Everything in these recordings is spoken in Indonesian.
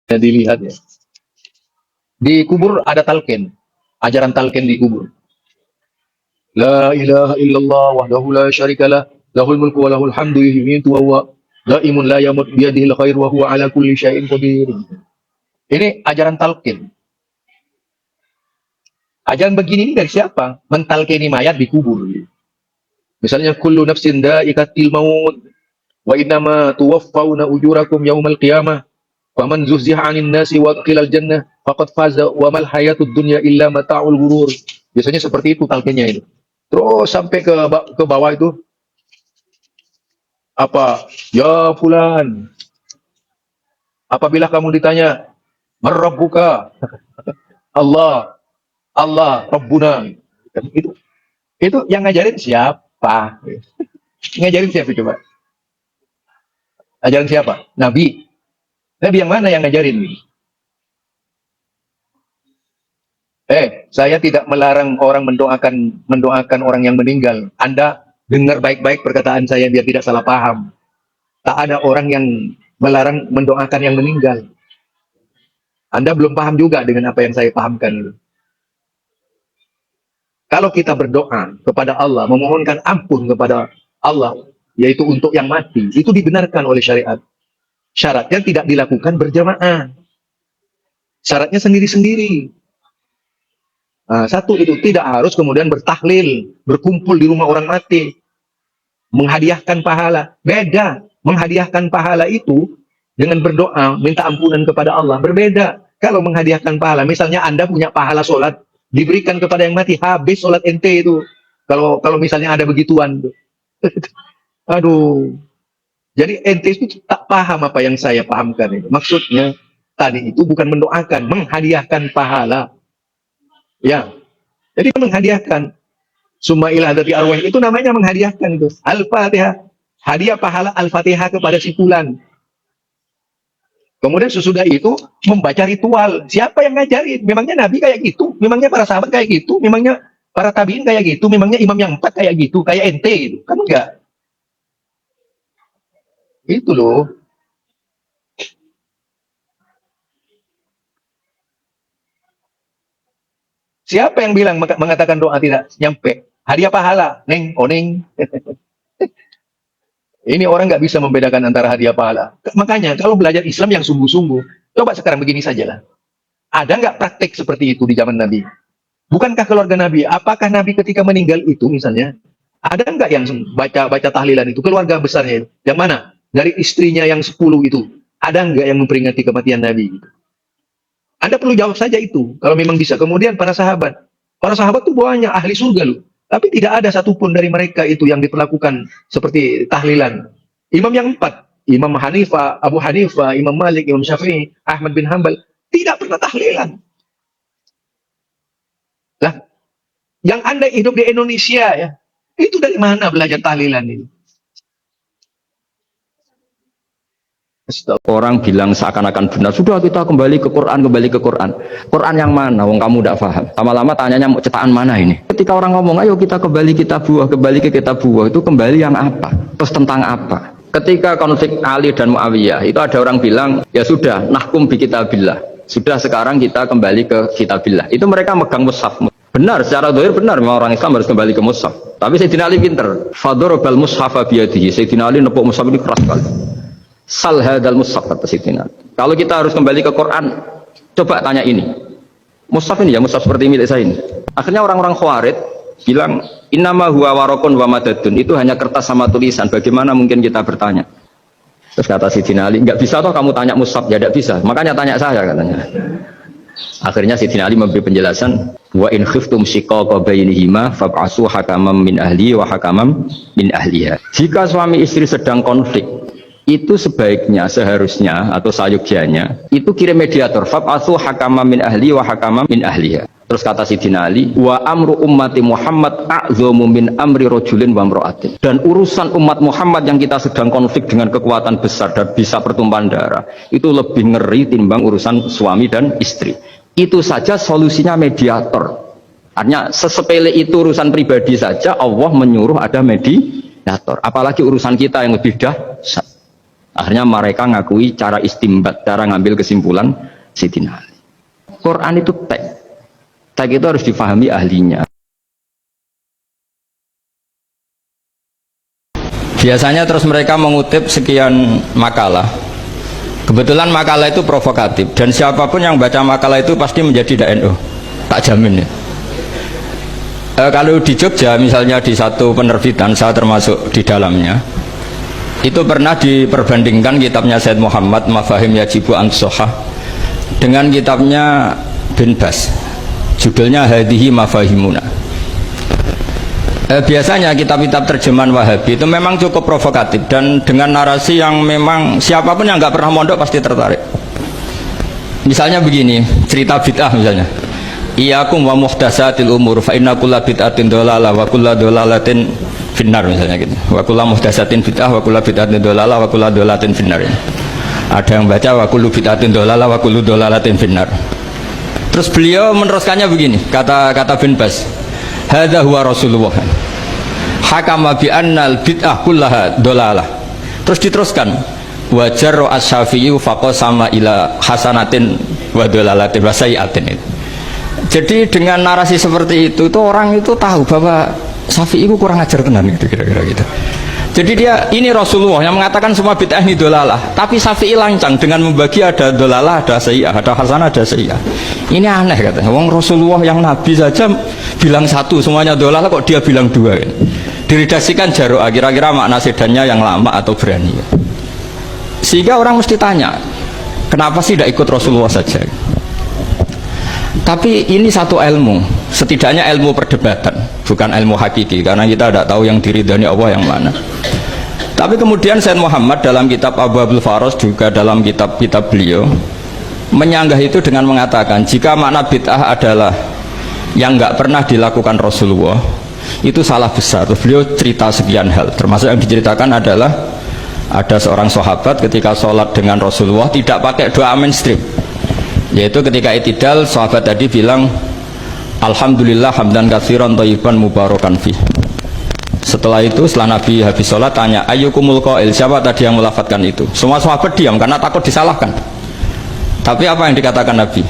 Ya, dilihat ya. Di kubur ada talqin, ajaran talqin di kubur. La ilaha illallah wahdahu la syarikalah, lahul mulku wa lahul hamdu yuhyitu wa huwa daimun la yamut biyadihil khair wa huwa ala kulli syai'in qadir. Ini ajaran talqin. Ajaran begini ini dari siapa? Mentalkini mayat di kubur. Misalnya kullu nafsin dha'iqatul maut wa innama tuwaffawna ujurakum yaumal qiyamah faman zuhziha 'anil nasi wa qilal jannah faqad faza wa mal hayatud dunya illa mata'ul ghurur. Biasanya seperti itu talqinnya itu. Terus sampai ke bawah itu apa? Ya fulan, apabila kamu ditanya marrabbuka, Allah, Allah Rabbuna. Itu yang ngajarin siapa? Ngajarin siapa coba? Ajaran siapa? Nabi. Nabi yang mana yang ngajarin? Saya tidak melarang orang mendoakan orang yang meninggal. Anda dengar baik-baik perkataan saya biar tidak salah paham. Tak ada orang yang melarang mendoakan yang meninggal. Anda belum paham juga dengan apa yang saya pahamkan. Kalau kita berdoa kepada Allah, memohonkan ampun kepada Allah, yaitu untuk yang mati, itu dibenarkan oleh syariat. Syaratnya tidak dilakukan berjamaah. Syaratnya sendiri-sendiri. Nah, satu itu tidak harus kemudian bertahlil, berkumpul di rumah orang mati, menghadiahkan pahala. Beda, menghadiahkan pahala itu dengan berdoa, minta ampunan kepada Allah, berbeda. Kalau menghadiahkan pahala, misalnya Anda punya pahala sholat, diberikan kepada yang mati, habis sholat ente itu. Kalau misalnya ada begituan. Aduh. Jadi ente itu tak paham apa yang saya pahamkan itu. Maksudnya, tadi itu bukan mendoakan, menghadiahkan pahala. Ya, jadi menghadiahkan summa ila dari arwah itu namanya menghadiahkan itu. Al-Fatihah, hadiah pahala Al-Fatihah kepada si fulan. Kemudian sesudah itu membaca ritual. Siapa yang ngajarin? Memangnya Nabi kayak gitu? Memangnya para sahabat kayak gitu? Memangnya para tabiin kayak gitu? Memangnya imam yang 4 kayak gitu? Kayak ente gitu? Kan enggak. Itu loh. Siapa yang bilang mengatakan doa tidak nyampe? Hadiah pahala, neng, oneng. Ini orang nggak bisa membedakan antara hadiah pahala. Makanya kalau belajar Islam yang sungguh-sungguh, coba sekarang begini saja lah. Ada nggak praktek seperti itu di zaman Nabi? Bukankah keluarga Nabi? Apakah Nabi ketika meninggal itu misalnya, ada nggak yang baca tahlilan itu? Keluarga besarnya itu. Yang mana? Dari istrinya yang 10 itu. Ada nggak yang memperingati kematian Nabi? Anda perlu jawab saja itu. Kalau memang bisa. Kemudian para sahabat. Para sahabat itu banyak ahli surga loh. Tapi tidak ada satupun dari mereka itu yang diperlakukan seperti tahlilan. Imam yang 4, Imam Hanifah, Abu Hanifah, Imam Malik, Imam Syafi'i, Ahmad bin Hanbal, tidak pernah tahlilan. Lah, yang Anda hidup di Indonesia ya, itu dari mana belajar tahlilan ini? Orang bilang seakan-akan benar, sudah kita kembali ke Quran, kembali ke Quran. Quran yang mana? Wong kamu tidak paham. Lama-lama tanyanya mau cetakan mana ini? Ketika orang ngomong, ayo kita kembali kitab buah, kembali ke kitab buah, itu kembali yang apa? Terus tentang apa? Ketika konflik Ali dan Muawiyah, itu ada orang bilang, ya sudah, nahkum bi kitabillah. Sudah sekarang kita kembali ke kitabillah. Itu mereka megang mushaf. Benar, secara dohir benar, memang orang Islam harus kembali ke mushaf. Tapi Sayyidina Ali pinter. Fadorobal mushafa biyadihi. Sayyidina Ali nepuk mushaf ini keras sekali. Sal hadal mushaf kata Sayyidina. Kalau kita harus kembali ke Quran, coba tanya ini. Mushaf ini ya, mushaf seperti milik saya ini. Akhirnya orang-orang Khawarij bilang, innama huwa warokun wa madadun. Itu hanya kertas sama tulisan. Bagaimana mungkin kita bertanya? Terus kata Sayyidina Ali, enggak bisa toh kamu tanya mushaf. Ya enggak bisa. Makanya tanya saya katanya. Akhirnya Sayyidina Ali memberi penjelasan, wa in khiftum shiqaqa bainihima fab'asu hakaman min ahli wa hakaman min ahliha. Jika suami istri sedang konflik, itu sebaiknya, seharusnya atau sayugyanya itu kirim mediator, fab'atsu hakaman min ahli wa hakaman min ahliha. Terus kata Sayyidina Ali, wa amru ummati Muhammad a'zamu min amri rajulin wa imra'atin. Dan urusan umat Muhammad yang kita sedang konflik dengan kekuatan besar dan bisa pertumpahan darah, itu lebih ngeri timbang urusan suami dan istri. Itu saja solusinya mediator. Artinya sesepele itu urusan pribadi saja Allah menyuruh ada mediator, apalagi urusan kita yang lebih dahsyat. Akhirnya mereka ngakui cara istimbat, cara ngambil kesimpulan Sayyidina Ali. Quran itu teks. Teks itu harus difahami ahlinya. Biasanya terus mereka mengutip sekian makalah. Kebetulan makalah itu provokatif dan siapapun yang baca makalah itu pasti menjadi NU. Tak jamin ya. Kalau di Jogja misalnya di satu penerbitan, saya termasuk di dalamnya, itu pernah diperbandingkan kitabnya Said Muhammad Mafahim Yajibu An-Sohah dengan kitabnya Bin Bas, judulnya Hadihi Mafahimuna. Biasanya kitab-kitab terjemahan Wahabi itu memang cukup provokatif dan dengan narasi yang memang siapapun yang nggak pernah mondok pasti tertarik. Misalnya begini, cerita bid'ah misalnya, Iyakum wa muhdatsatil umur fa inna kulla bid'atin dhalalah wa kulla dhalalatin finnar, misalnya gitu. Wa kulla muhdatsatin bid'ah wa kulla bid'atin dhalalah wa kulla dhalalatin finnar. Ada yang baca wa kullu bid'atin dhalalah wa kullu dhalalatin finnar. Terus beliau meneruskannya begini, kata Bin Bas, hadza huwa Rasulullah hakama bi annal bid'ah kullaha dhalalah. Terus diteruskan wa jarra asy-Syafi'i faqasama ila hasanatin wa dhalalatin wa sayyi'atin. Jadi dengan narasi seperti itu orang itu tahu bahwa Syafi'i itu kurang ajar tenan gitu, kira-kira gitu. Jadi dia, ini Rasulullah yang mengatakan semua bid'ah ini dolalah, tapi Syafi'i lancang dengan membagi ada dolalah, ada sayyi'ah, ada hasanah, ada sayyi'ah. Ini aneh katanya. Wong Rasulullah yang Nabi saja bilang satu, semuanya dolalah, kok dia bilang dua kan? Diredaksikan Jaro'ah, kira-kira makna sedannya yang lama atau berani. Sehingga orang mesti tanya, kenapa sih tidak ikut Rasulullah saja? Tapi ini satu ilmu, setidaknya ilmu perdebatan, bukan ilmu hakiki, karena kita tidak tahu yang diridhani Allah yang mana. Tapi kemudian Sayyid Muhammad dalam kitab Abwabul Faros, juga dalam kitab-kitab beliau menyanggah itu dengan mengatakan jika makna bid'ah adalah yang nggak pernah dilakukan Rasulullah, itu salah besar. Beliau cerita sekian hal, termasuk yang diceritakan adalah ada seorang sahabat ketika sholat dengan Rasulullah tidak pakai doa mainstream, yaitu ketika itidal sahabat tadi bilang alhamdulillah hamdan katsiran thayyiban mubarakan fi. Setelah itu setelah Nabi habis sholat tanya ayyukumul qail, siapa tadi yang melafatkan itu? Semua sahabat diam karena takut disalahkan. Tapi apa yang dikatakan Nabi?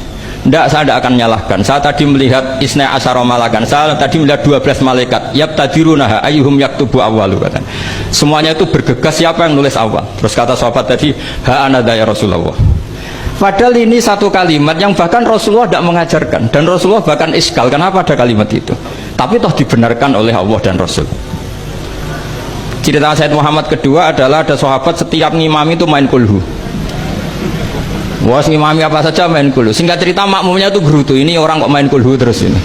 Tidak, saya tidak akan menyalahkan. Saya tadi melihat isna asyara malakan, saya tadi melihat 12 malaikat yabtadirunaha ayyuhum yaktubu awwalu, kata. Semuanya itu bergegas siapa yang nulis awal. Terus kata sahabat tadi ha anada ya Rasulullah. Padahal ini satu kalimat yang bahkan Rasulullah tidak mengajarkan, dan Rasulullah bahkan iskal kenapa ada kalimat itu, tapi toh dibenarkan oleh Allah dan Rasul. Cerita Sayyid Muhammad kedua adalah ada sahabat setiap ngimami itu main kulhu. Wah, ngimami apa saja main kulhu. Singkat cerita makmumnya itu gerutu, ini orang kok main kulhu terus ini.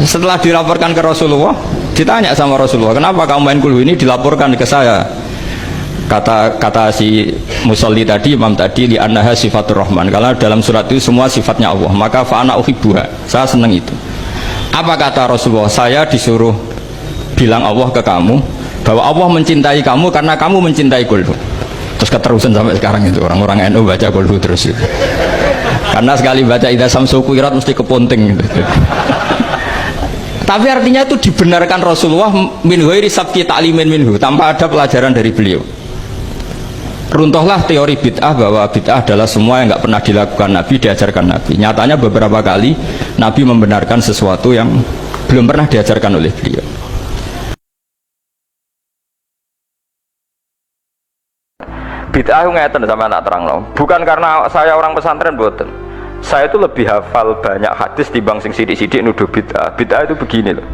Setelah dilaporkan ke Rasulullah, ditanya sama Rasulullah, kenapa kamu main kulhu? Ini dilaporkan ke saya. Kata si musolli tadi, imam tadi, li annaha sifatur rahman, karena dalam surat itu semua sifatnya Allah, maka fa'ana uhibbuha, saya senang itu. Apa kata Rasulullah? Saya disuruh bilang Allah ke kamu bahwa Allah mencintai kamu karena kamu mencintai kulhu. Terus keterusan sampai sekarang itu orang-orang NU baca kulhu terus itu. Karena sekali baca idza samsu kuwirat mesti keponting gitu. Tapi artinya itu dibenarkan Rasulullah min ghairi sabqi ta'limin minhu, tanpa ada pelajaran dari beliau. Runtuhlah teori bid'ah bahwa bid'ah adalah semua yang nggak pernah dilakukan Nabi, diajarkan Nabi. Nyatanya beberapa kali Nabi membenarkan sesuatu yang belum pernah diajarkan oleh beliau. Bid'ah ngeten sama tak terang loh. Bukan karena saya orang pesantren, boten. Saya itu lebih hafal banyak hadis dibanding sing sidik-sidik nuduh bid'ah. Bid'ah itu begini loh.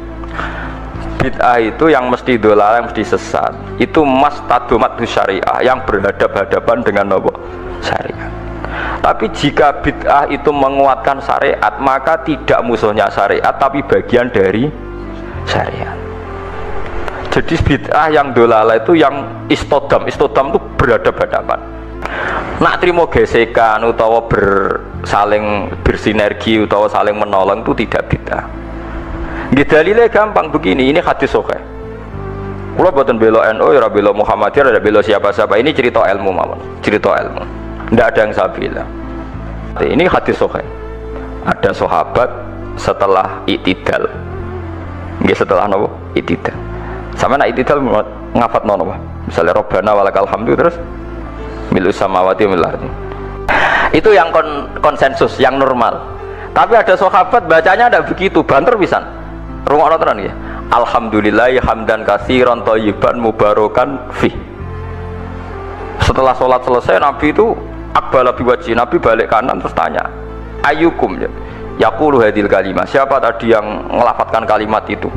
Bid'ah itu yang mesti dolal, yang mesti sesat. Itu mas tadomat syariah, yang berhadap-hadapan dengan nopo syariat. Tapi jika bid'ah itu menguatkan syariat, maka tidak musuhnya syariat, tapi bagian dari syariat. Jadi bid'ah yang dolala itu yang istodam itu berhadap-hadapan. Nak terima gesekan utawa saling bersinergi utawa saling menolong itu tidak bid'ah. Dalilnya gampang begini, ini hadis sahih. Kula boten bela NU, ora bela Muhammadiyah, ora bela siapa-siapa. Ini cerita ilmu mawon, cerita ilmu. Tidak ada yang saya bela. Ini hadis sahih. Ada sahabat setelah i'tidal. Nggih setelah napa? I'tidal. Sama nak itidal ngafat nono, misalnya Robbana walakal hamdu terus Milus samawati wal ardi. Itu yang konsensus, yang normal. Tapi ada sahabat bacanya tidak begitu, banter pisan. Rungokno tenan nggih. Alhamdulillahi hamdan katsiran thayyiban mubarakan fi. Setelah sholat selesai, Nabi itu aqbala biwajhi, Nabi balik kanan terus tanya, ayyukum ya yaqulu hadil kalimah, siapa tadi yang ngelafatkan kalimat itu?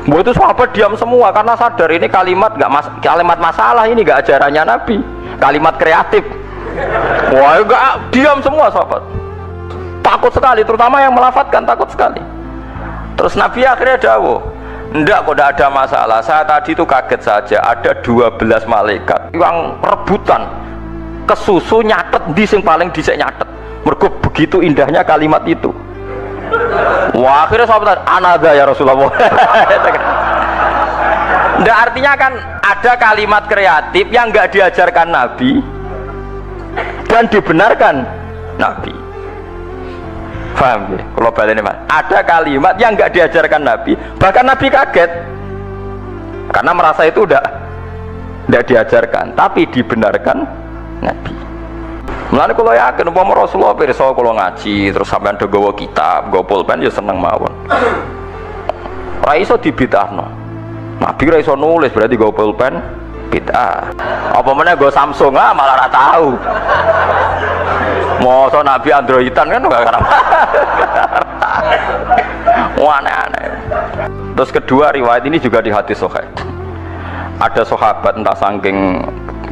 Itu sahabat diam semua karena sadar ini kalimat kalimat masalah, ini enggak ajarannya Nabi, kalimat kreatif. Wah, enggak, diam semua sahabat. Takut sekali, terutama yang melafatkan takut sekali. Terus Nabi akhirnya dawuh, enggak kok, enggak ada masalah, saya tadi itu kaget saja, ada 12 malaikat yang rebutan kesusu nyatet di sing paling dhisik nyatet. Mergo begitu indahnya kalimat itu. Wah, akhirnya sahabat anada ya Rasulullah. Enggak, artinya kan ada kalimat kreatif yang enggak diajarkan Nabi dan dibenarkan Nabi. Paham ya? Kalau balene Mas, ada kalimat yang enggak diajarkan Nabi, bahkan Nabi kaget karena merasa itu enggak diajarkan, tapi dibenarkan Nabi. Mulane kula yakin umpama Rasulullah pirsa kula ngaji terus sampean do gawa kitab, gawa pulpen ya seneng mawon. Ora iso dibid'ahno. Nabi ora iso nulis berarti gawa pulpen bid'ah. Apa meneh gawa Samsung malah ora tahu. Mosok Nabi Androidan kan enggak karep. Aneh-aneh. Terus kedua, riwayat ini juga di hadis sahih. Ada sahabat entah saking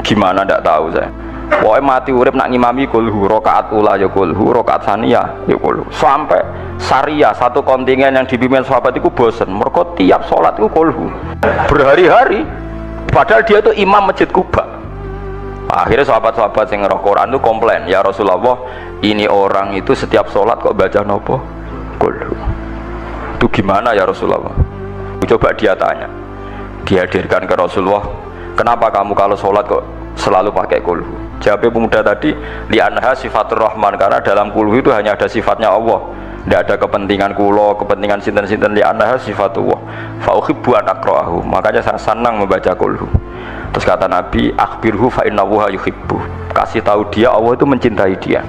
gimana ndak tahu saya. Pokoknya mati urip nak ngimami kulhu, rokaat ula ya kulhu, rokaat saniyah ya kulhu. Sampai syariah satu kontingen yang dipimpin sahabat itu bosen, mereka tiap sholat itu kulhu berhari-hari, padahal dia itu imam masjid Kuba. Akhirnya sahabat-sahabat yang ngerok Quran itu komplain, ya Rasulullah, ini orang itu setiap sholat kok baca nopo kulhu. Itu gimana ya Rasulullah? Coba dia tanya, dihadirkan ke Rasulullah, kenapa kamu kalau sholat kok selalu pakai kulhu? Jawabnya pemuda tadi, li'anha sifatur rahman, karena dalam kulhu itu hanya ada sifatnya Allah, tidak ada kepentingan kulo, kepentingan sinten-sinten. Li'anha sifatullah fa'uhibbu an akra'ahu, makanya saya senang membaca kulhu. Terus kata Nabi, akhbirhu fa'innahuha yuhibbu, kasih tahu dia Allah itu mencintai dia.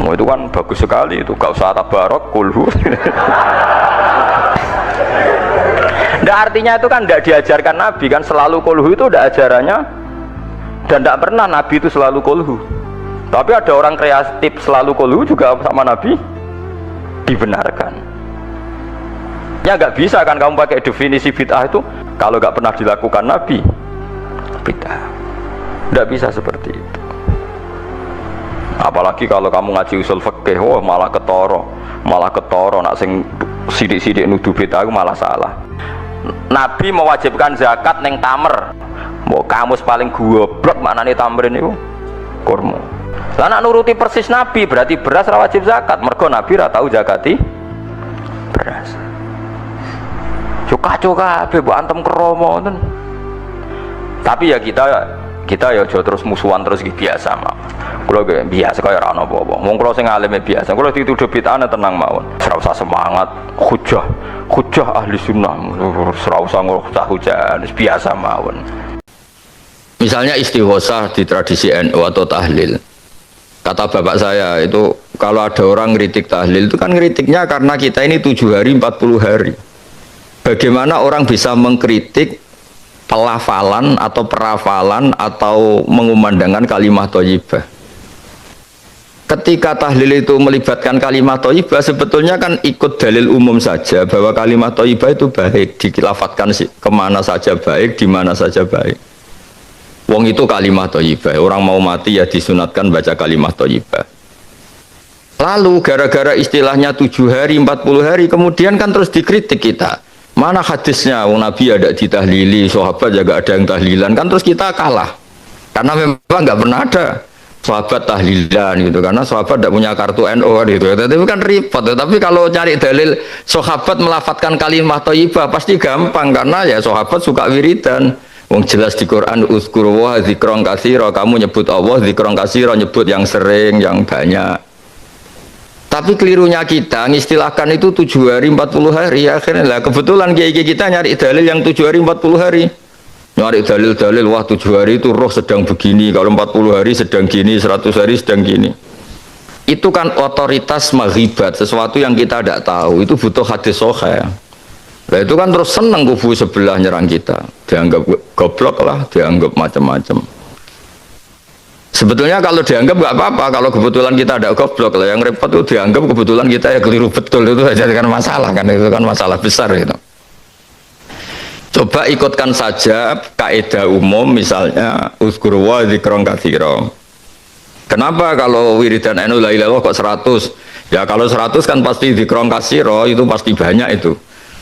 Itu kan bagus sekali, itu gak usah tabarok kulhu. Nggak, artinya itu kan tidak diajarkan Nabi kan, selalu kulhu itu tidak ajarannya, dan tidak pernah Nabi itu selalu kulhu. Tapi ada orang kreatif selalu kulhu juga sama Nabi dibenarkan. Ya nggak bisa kan kamu pakai definisi bid'ah itu kalau nggak pernah dilakukan Nabi bid'ah. Nggak bisa seperti itu. Apalagi kalau kamu ngaji usul fikih, wah malah ketoro nak sing sidik-sidik nuduh bid'ah malah salah. Nabi mewajibkan zakat neng tamer. Mau kamus paling goblok maknane tamrin itu kurma. Lah nak nuruti persis Nabi berarti beras ra wajib zakat. Mergo Nabi ra tau zakati beras. Yo kacau kabeh mbok antem kromo ngoten. Tapi ya kita ya aja terus musuhan terus biasa mah. Kula ge biasa kaya ora ana apa-apa. Wong kula sing alime biasa. Kula dituduh bid'ah tenang mawon. Ora usah semangat, hujah ahli sunnah. Ora usah hujah, biasa mawon. Misalnya istighosah di tradisi NU atau tahlil. Kata bapak saya itu kalau ada orang ngeritik tahlil itu kan ngeritiknya karena kita ini 7 hari 40 hari. Bagaimana orang bisa mengkritik pelafalan atau perafalan atau mengumandangkan kalimat thayyibah? Ketika tahlil itu melibatkan kalimat thayyibah, sebetulnya kan ikut dalil umum saja bahwa kalimat thayyibah itu baik, dilafatkan kemana saja baik, di mana saja baik. Wong itu kalimat thayyibah, orang mau mati ya disunatkan baca kalimat thayyibah. Lalu gara-gara istilahnya 7 hari 40 hari kemudian kan terus dikritik kita. Mana hadisnya? Wong Nabi ada ditahlili, sahabat juga ada yang tahlilan, kan terus kita kalah. Karena memang nggak pernah ada sahabat tahlilan gitu, karena sahabat tidak punya kartu NU gitu. Tapi kan repot. Tapi kalau cari dalil sahabat melafatkan kalimat thayyibah pasti gampang karena ya sahabat suka wiridan. Wong jelas di Quran uzkurullah dzikron katsira, kamu nyebut Allah dzikron katsira, nyebut yang sering, yang banyak. Tapi kelirunya kita ngistilahkan itu 7 hari 40 hari akhirnya lah kebetulan kiai kita nyari dalil yang 7 hari 40 hari. Nyari dalil-dalil, wah 7 hari itu roh sedang begini, kalau 40 hari sedang gini, 100 hari sedang gini. Itu kan otoritas maghibat, sesuatu yang kita tidak tahu, itu butuh hadis sahih. Nah itu kan terus seneng kubu sebelah nyerang kita, dianggap goblok lah, dianggap macam-macam. Sebetulnya kalau dianggap nggak apa-apa, kalau kebetulan kita ada goblok lah, yang repot itu dianggap kebetulan kita ya keliru betul, itu aja kan masalah kan, itu kan masalah besar itu. Coba ikutkan saja kaidah umum misalnya uzkuru wa dzikron katsira. Kenapa kalau wiridan NU la ilaha illallah kok 100? Ya kalau 100 kan pasti dzikron katsira, itu pasti banyak itu.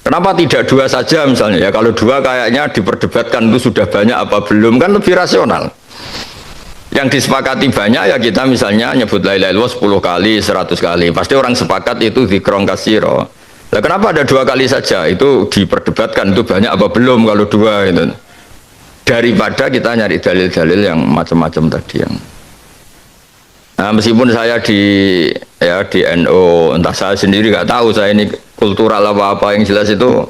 Kenapa tidak 2 saja misalnya? Ya kalau 2 kayaknya diperdebatkan itu sudah banyak apa belum, kan lebih rasional. Yang disepakati banyak ya kita misalnya nyebut la ilaha illallah 10 kali, 100 kali. Pasti orang sepakat itu dzikron katsira. Nah, kenapa ada 2 kali saja? Itu diperdebatkan itu banyak apa belum kalau 2 itu. Daripada kita nyari dalil-dalil yang macam-macam tadi yang. Nah, meskipun saya di NU, entah saya sendiri nggak tahu saya ini kultural apa yang jelas itu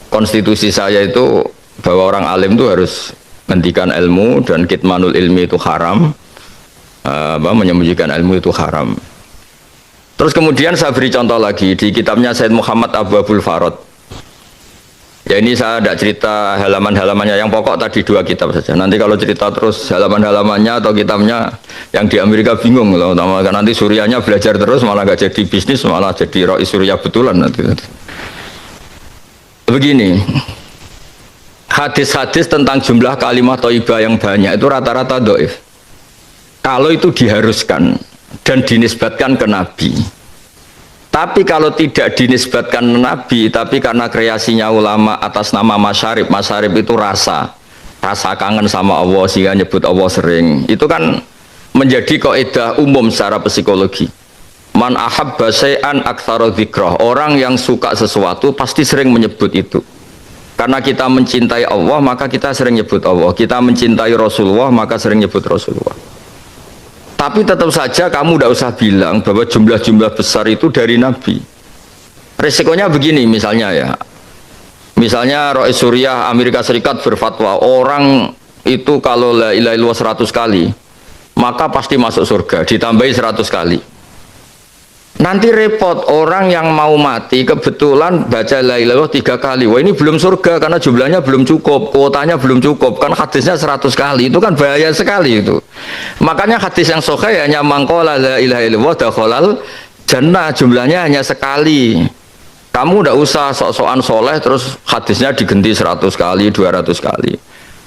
konstitusi saya itu bahwa orang alim itu harus menghentikan ilmu dan kitmanul ilmi itu haram, menyembunyikan ilmu itu haram. Terus kemudian saya beri contoh lagi di kitabnya Said Muhammad Abwabul Farad. Ya ini saya tidak cerita halaman-halamannya, yang pokok tadi 2 kitab saja. Nanti kalau cerita terus halaman-halamannya atau kitabnya yang di Amerika bingung loh, nanti Suriahnya belajar terus malah gak jadi bisnis, malah jadi Rois Suriah betulan nanti. Begini, hadis-hadis tentang jumlah kalimat thayyibah yang banyak itu rata-rata dhaif. Kalau itu diharuskan dan dinisbatkan ke Nabi. Tapi kalau tidak dinisbatkan ke Nabi, tapi karena kreasinya ulama atas nama masyarib itu rasa kangen sama Allah sehingga nyebut Allah sering. Itu kan menjadi kaidah umum secara psikologi. Man ahabba syai'an aktsara dzikrah. Orang yang suka sesuatu pasti sering menyebut itu. Karena kita mencintai Allah, maka kita sering nyebut Allah. Kita mencintai Rasulullah, maka sering nyebut Rasulullah. Tapi tetap saja kamu tidak usah bilang bahwa jumlah-jumlah besar itu dari Nabi. Resikonya begini misalnya ya. Misalnya Rois Suriah Amerika Serikat berfatwa orang itu kalau la ilaha illallah 100 kali maka pasti masuk surga, ditambahi 100 kali. Nanti repot orang yang mau mati kebetulan baca la ilaha illallah 3 kali. Wah ini belum surga karena jumlahnya belum cukup, kuotanya belum cukup. Kan hadisnya 100 kali, itu kan bahaya sekali itu. Makanya hadis yang sahih hanya mangqala la ilaha illallah dakhalal jannah, jumlahnya hanya sekali. Kamu tidak usah sok-sokan soleh terus hadisnya diganti 100 kali, 200 kali.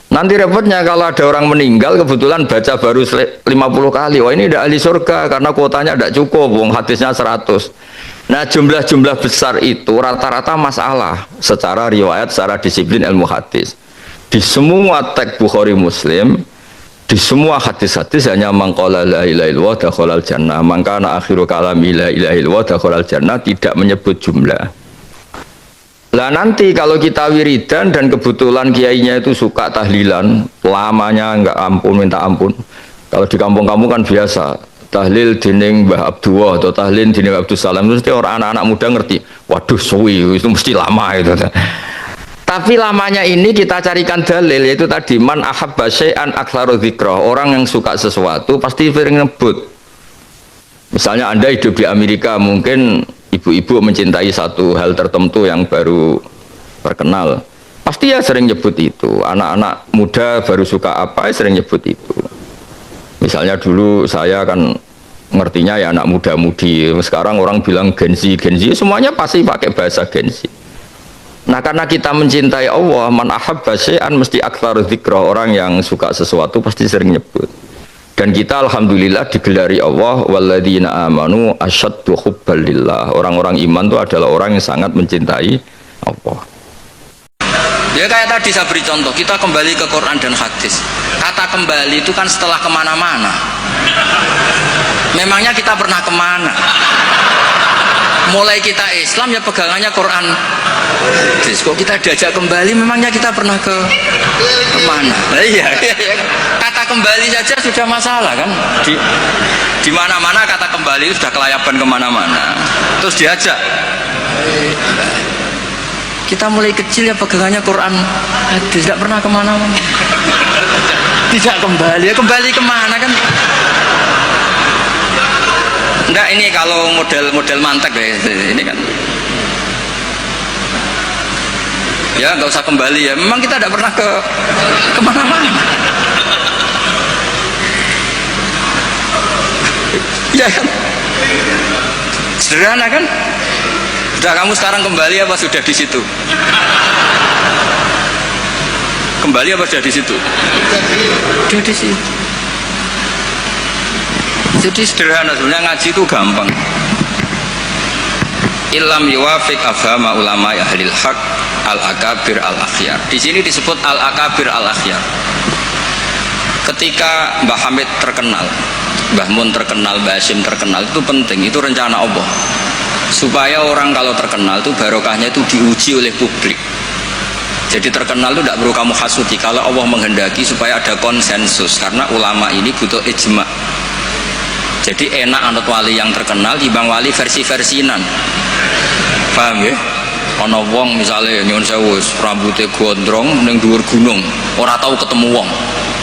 Nanti repotnya kalau ada orang meninggal kebetulan baca baru 50 kali, wah ini tidak ahli surga karena kuotanya tidak cukup, wong hadisnya 100. Nah jumlah-jumlah besar itu rata-rata masalah secara riwayat, secara disiplin ilmu hadis. Di semua teks Bukhari Muslim, di semua hadis-hadis hanya mangqala la ilaha illallah dakhalal jannah, mangkana akhiru kalami la ilaha illallah dakhalal jannah, tidak menyebut jumlah. Lah nanti kalau kita wiridan dan kebetulan kiainya itu suka tahlilan, lamanya enggak ampun minta ampun. Kalau di kampung kamu kan biasa tahlil dining Mbah Abdullah atau tahlil dining Abdul Salam, mesti orang anak-anak muda ngerti. Waduh suwi itu mesti lama itu. Tapi lamanya ini kita carikan dalil, yaitu tadi man ahabba syai'an aktsaru dzikrah. Orang yang suka sesuatu pasti sering nyebut. Misalnya Anda hidup di Amerika, mungkin ibu-ibu mencintai satu hal tertentu yang baru terkenal, pasti ya sering nyebut itu. Anak-anak muda baru suka apa, sering nyebut itu. Misalnya dulu saya kan ngertinya ya anak muda-mudi, sekarang orang bilang Gen Z, semuanya pasti pakai bahasa Gen Z. Nah karena kita mencintai Allah, man ahabba syai'an mesti aktsaru dzikrah. Orang yang suka sesuatu pasti sering nyebut. Dan kita alhamdulillah digelari Allah walladzina amanu asyaddu hubban lillah. Orang-orang iman itu adalah orang yang sangat mencintai Allah. Ya kayak tadi saya beri contoh, kita kembali ke Quran dan hadis. Kata kembali itu kan setelah kemana-mana. Memangnya kita pernah kemana? Mulai kita Islam ya pegangannya Quran. Terus kok kita diajak kembali, memangnya kita pernah kemana? Nah, iya. Kata kembali saja sudah masalah kan? Di mana-mana kata kembali sudah kelayaban kemana-mana. Terus diajak. Kita mulai kecil ya pegangannya Quran hadis, tidak pernah kemana-mana, tidak kembali. Ya kembali kemana kan? Enggak, ini kalau model mantek ya, ini kan ya nggak usah kembali ya, memang kita tidak pernah kemana-mana. Ya kan, sederhana kan? Sudah kamu sekarang kembali apa sudah di situ? Kembali apa sudah di situ? Sudah di situ. Jadi sederhana, sebenarnya ngaji itu gampang. Ilam yuwafiq afhama ulama ahlil haq al-akabir al-akhyar. Di sini disebut al-akabir al-akhyar. Ketika Mbah Hamid terkenal, Mbah Mun terkenal, Mbah Hasyim terkenal, itu penting, itu rencana Allah. Supaya orang kalau terkenal itu barokahnya itu diuji oleh publik. Jadi terkenal itu tidak perlu kamu hasuti, kalau Allah menghendaki supaya ada konsensus, karena ulama ini butuh ijma. Jadi enak anut wali yang terkenal dibanding wali versi-versinan. Paham ya? Ana wong misalnya nyuwun sewu rambutnya gondrong ning dhuwur gunung, ora tahu ketemu wong.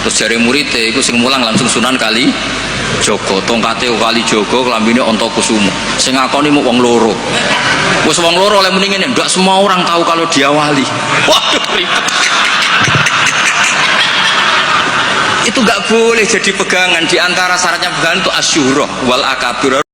Terus jare muridé iku sing mulang langsung Sunan Kali Joko, tongkate Kali Joko, klambine Antakusuma. Sing ngakoni mung wong loro. Wis wong loro oleh muni ngene, ndak semua orang tahu kalau dia wali. Waduh, ribet. Itu nggak boleh jadi pegangan. Di antara syaratnya pegangan itu asyurah wal akabir.